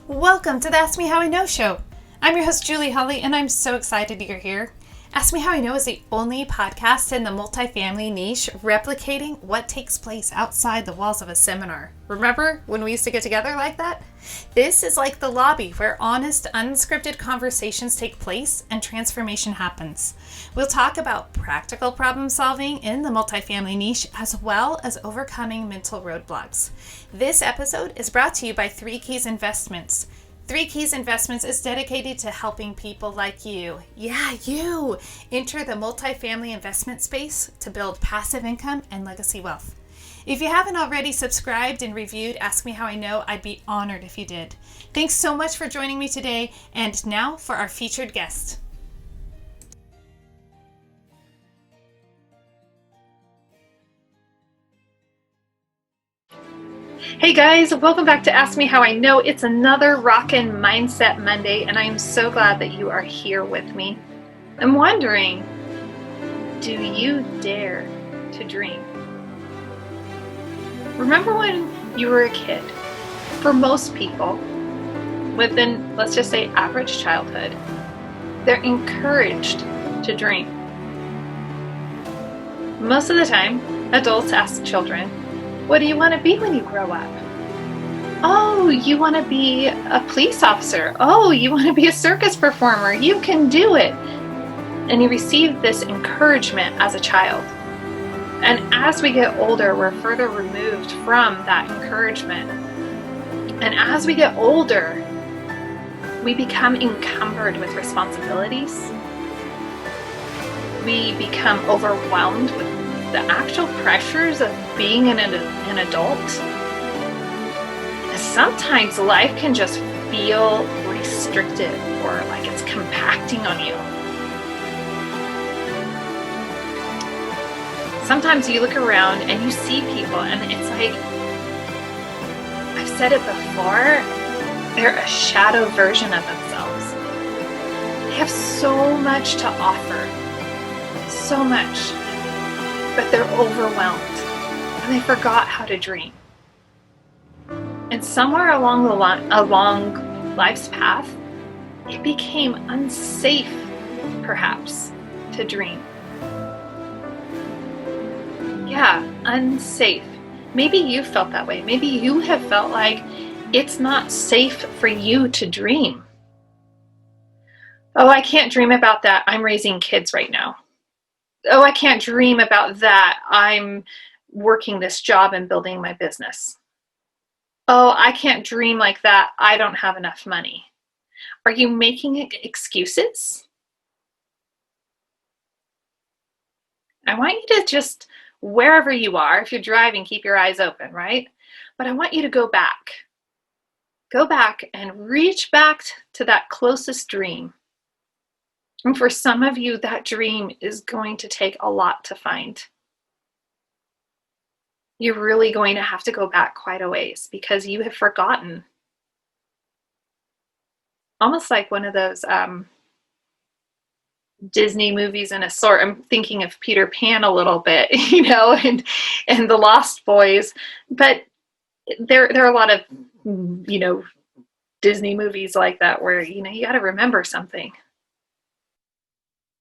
Welcome to the Ask Me How I Know show. I'm your host, Julie Holly, and I'm so excited you're here. Ask Me How I Know is the only podcast in the multifamily niche replicating what takes place outside the walls of a seminar. Remember when we used to get together like that? This is like the lobby where honest, unscripted conversations take place and transformation happens. We'll talk about practical problem solving in the multifamily niche as well as overcoming mental roadblocks. This episode is brought to you by 3 Keys Investments. 3 Keys Investments is dedicated to helping people like you, you, enter the multifamily investment space to build passive income and legacy wealth. If you haven't already subscribed and reviewed Ask Me How I Know, I'd be honored if you did. Thanks so much for joining me today, and now for our featured guest. Hey guys, welcome back to Ask Me How I Know. It's another Rockin' Mindset Monday, and I am so glad that you are here with me. I'm wondering, do you dare to dream? Remember when you were a kid? For most people, within, let's just say, average childhood, they're encouraged to dream. Most of the time, adults ask children, what do you want to be when you grow up? Oh, you want to be a police officer. Oh, you want to be a circus performer. You can do it. And you receive this encouragement as a child. And as we get older, we're further removed from that encouragement. And as we get older, we become encumbered with responsibilities. We become overwhelmed with the actual pressures of being an adult. Sometimes life can just feel restrictive or like it's compacting on you. Sometimes you look around and you see people and it's like, I've said it before, they're a shadow version of themselves. They have so much to offer, so much, but they're overwhelmed and they forgot how to dream. And somewhere along life's path, it became unsafe, perhaps, to dream. Yeah, unsafe. Maybe you felt that way. Maybe you have felt like it's not safe for you to dream. Oh, I can't dream about that. I'm raising kids right now. Oh, I can't dream about that. I'm working this job and building my business. Oh, I can't dream like that. I don't have enough money. Are you making excuses? I want you to just, wherever you are, if you're driving, keep your eyes open, right? But I want you to go back. Go back and reach back to that closest dream. And for some of you, that dream is going to take a lot to find. You're really going to have to go back quite a ways because you have forgotten. Almost like one of those Disney movies in a sort. I'm thinking of Peter Pan a little bit, and the Lost Boys. But there are a lot of, Disney movies like that where, you got to remember something.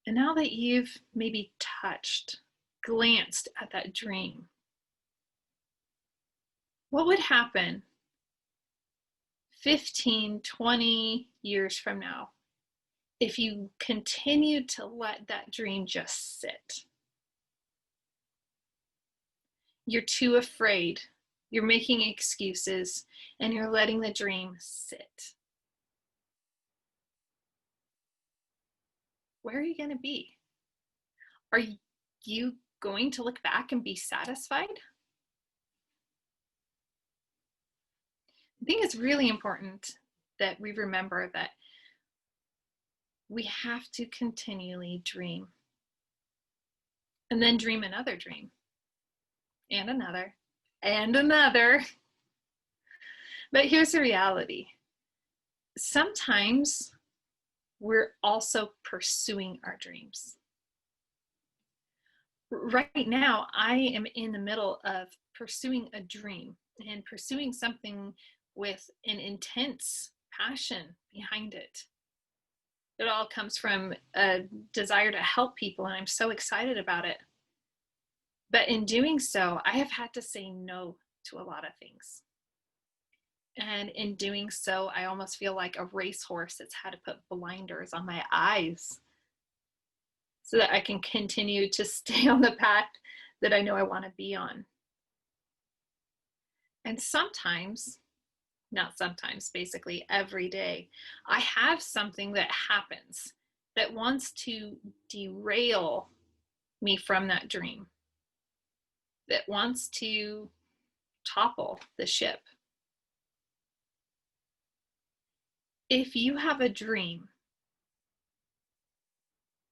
And now that you've maybe glanced at that dream, what would happen 15, 20 years from now if you continued to let that dream just sit? You're too afraid. You're making excuses and you're letting the dream sit. Where are you going to be? Are you going to look back and be satisfied? I think it's really important that we remember that we have to continually dream. And then dream another dream. And another. And another. But here's the reality. Sometimes we're also pursuing our dreams. Right now, I am in the middle of pursuing a dream and pursuing something with an intense passion behind it. It all comes from a desire to help people, and I'm so excited about it. But in doing so, I have had to say no to a lot of things. And in doing so, I almost feel like a racehorse that's had to put blinders on my eyes so that I can continue to stay on the path that I know I want to be on. And sometimes, not sometimes, basically every day, I have something that happens that wants to derail me from that dream, that wants to topple the ship. If you have a dream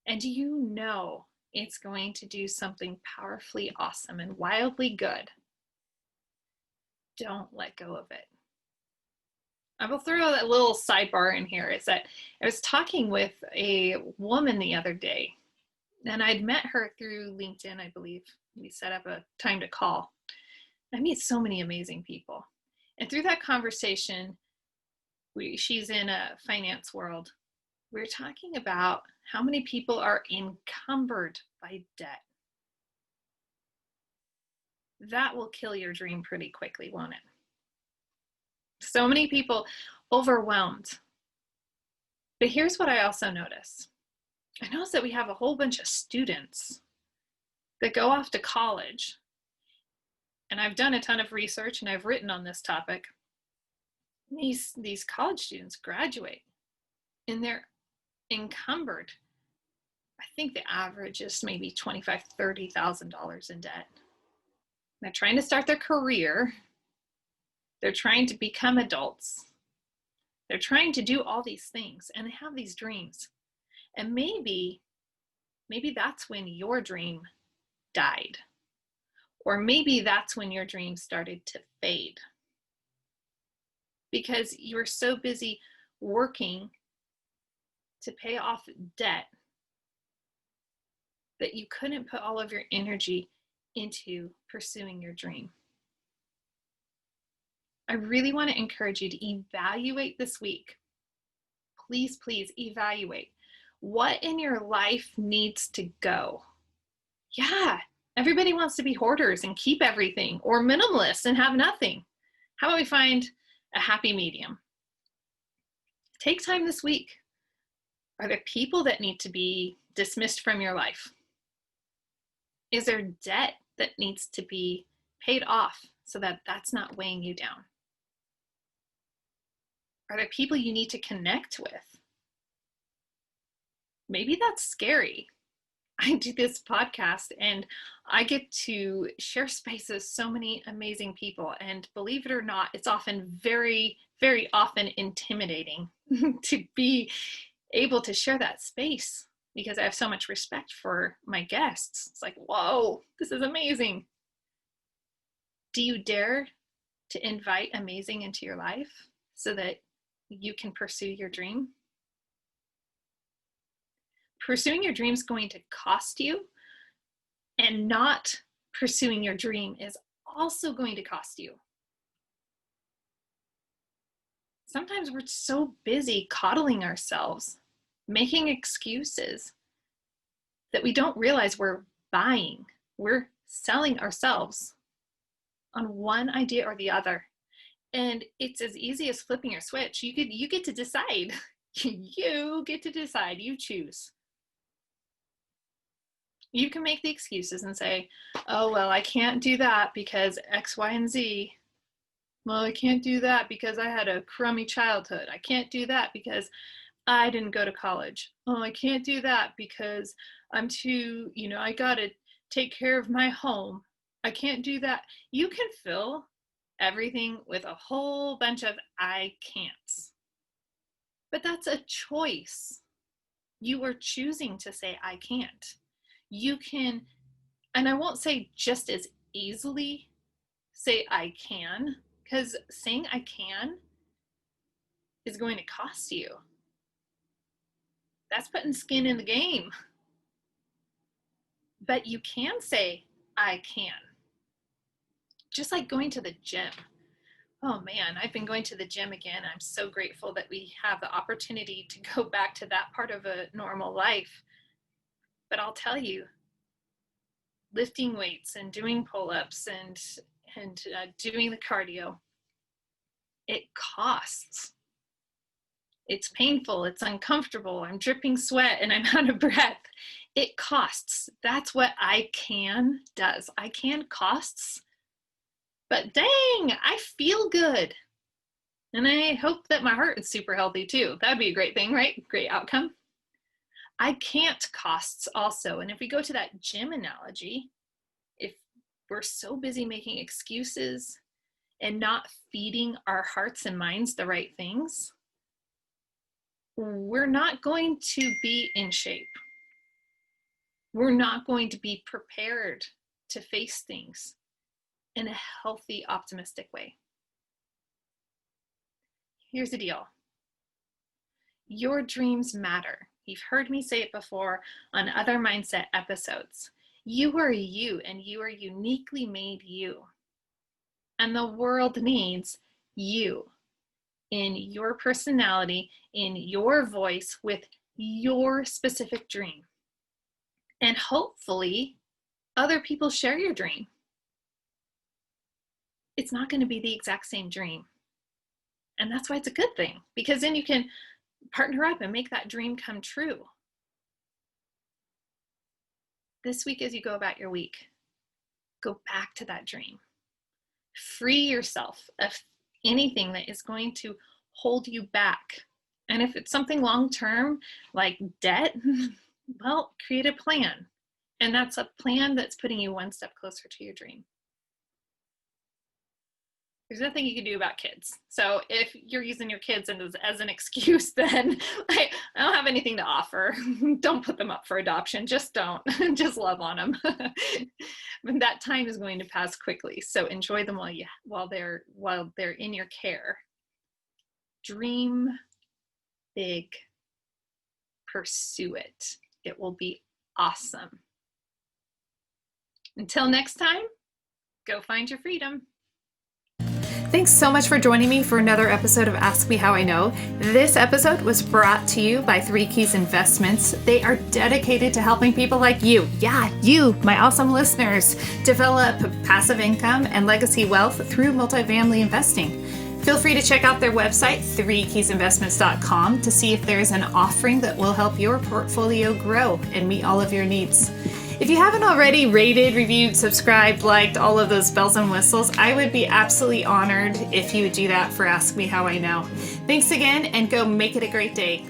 and you know it's going to do something powerfully awesome and wildly good, don't let go of it. I will throw a little sidebar in here is that I was talking with a woman the other day, and I'd met her through LinkedIn, I believe. We set up a time to call. I meet so many amazing people. And through that conversation, she's in a finance world. We're talking about how many people are encumbered by debt. That will kill your dream pretty quickly, won't it? So many people overwhelmed. But here's what I also notice. I notice that we have a whole bunch of students that go off to college. And I've done a ton of research and I've written on this topic. These college students graduate and they're encumbered. I think the average is maybe $25,000, $30,000 in debt. They're trying to start their career. They're trying to become adults. They're trying to do all these things and they have these dreams. And maybe that's when your dream died. Or maybe that's when your dream started to fade. Because you were so busy working to pay off debt that you couldn't put all of your energy into pursuing your dream. I really want to encourage you to evaluate this week. Please, please evaluate what in your life needs to go. Yeah, everybody wants to be hoarders and keep everything, or minimalists and have nothing. How about we find a happy medium? Take time this week. Are there people that need to be dismissed from your life? Is there debt that needs to be paid off so that that's not weighing you down? Are there people you need to connect with? Maybe that's scary. I do this podcast and I get to share space with so many amazing people. And believe it or not, it's often very, very often intimidating to be able to share that space because I have so much respect for my guests. It's like, whoa, this is amazing. Do you dare to invite amazing into your life so that you can pursue your dream? Pursuing your dream is going to cost you, and not pursuing your dream is also going to cost you. Sometimes we're so busy coddling ourselves, making excuses, that we don't realize we're selling ourselves on one idea or the other. And it's as easy as flipping your switch. You get to decide. You get to decide. You choose. You can make the excuses and say, oh, well, I can't do that because X, Y, and Z. Well, I can't do that because I had a crummy childhood. I can't do that because I didn't go to college. Oh, I can't do that because I'm too, I got to take care of my home. I can't do that. You can fill everything with a whole bunch of I can'ts. But that's a choice. You are choosing to say I can't. You can, and I won't say just as easily say I can, because saying I can is going to cost you. That's putting skin in the game. But you can say I can. Just like going to the gym. Oh man, I've been going to the gym again. I'm so grateful that we have the opportunity to go back to that part of a normal life. But I'll tell you, lifting weights and doing pull-ups and doing the cardio, it costs. It's painful, it's uncomfortable, I'm dripping sweat and I'm out of breath. It costs. That's what I can does. I can costs, but dang, I feel good. And I hope that my heart is super healthy too. That'd be a great thing, right? Great outcome. I can't costs also. And if we go to that gym analogy, if we're so busy making excuses and not feeding our hearts and minds the right things, we're not going to be in shape. We're not going to be prepared to face things in a healthy, optimistic way. Here's the deal. Your dreams matter. You've heard me say it before on other mindset episodes. You are you, and you are uniquely made you. And the world needs you in your personality, in your voice, with your specific dream. And hopefully, other people share your dream. It's not going to be the exact same dream. And that's why it's a good thing, because then you can partner up and make that dream come true. This week, as you go about your week, go back to that dream. Free yourself of anything that is going to hold you back. And if it's something long-term, like debt, well, create a plan. And that's a plan that's putting you one step closer to your dream. There's nothing you can do about kids. So if you're using your kids as an excuse, then I don't have anything to offer. Don't put them up for adoption. Just don't. Just love on them. But that time is going to pass quickly. So enjoy them while they're in your care. Dream big. Pursue it. It will be awesome. Until next time, go find your freedom. Thanks so much for joining me for another episode of Ask Me How I Know. This episode was brought to you by 3 Keys Investments. They are dedicated to helping people like you, you, my awesome listeners, develop passive income and legacy wealth through multifamily investing. Feel free to check out their website, 3keysinvestments.com, to see if there's an offering that will help your portfolio grow and meet all of your needs. If you haven't already rated, reviewed, subscribed, liked, all of those bells and whistles, I would be absolutely honored if you would do that for Ask Me How I Know. Thanks again, and go make it a great day.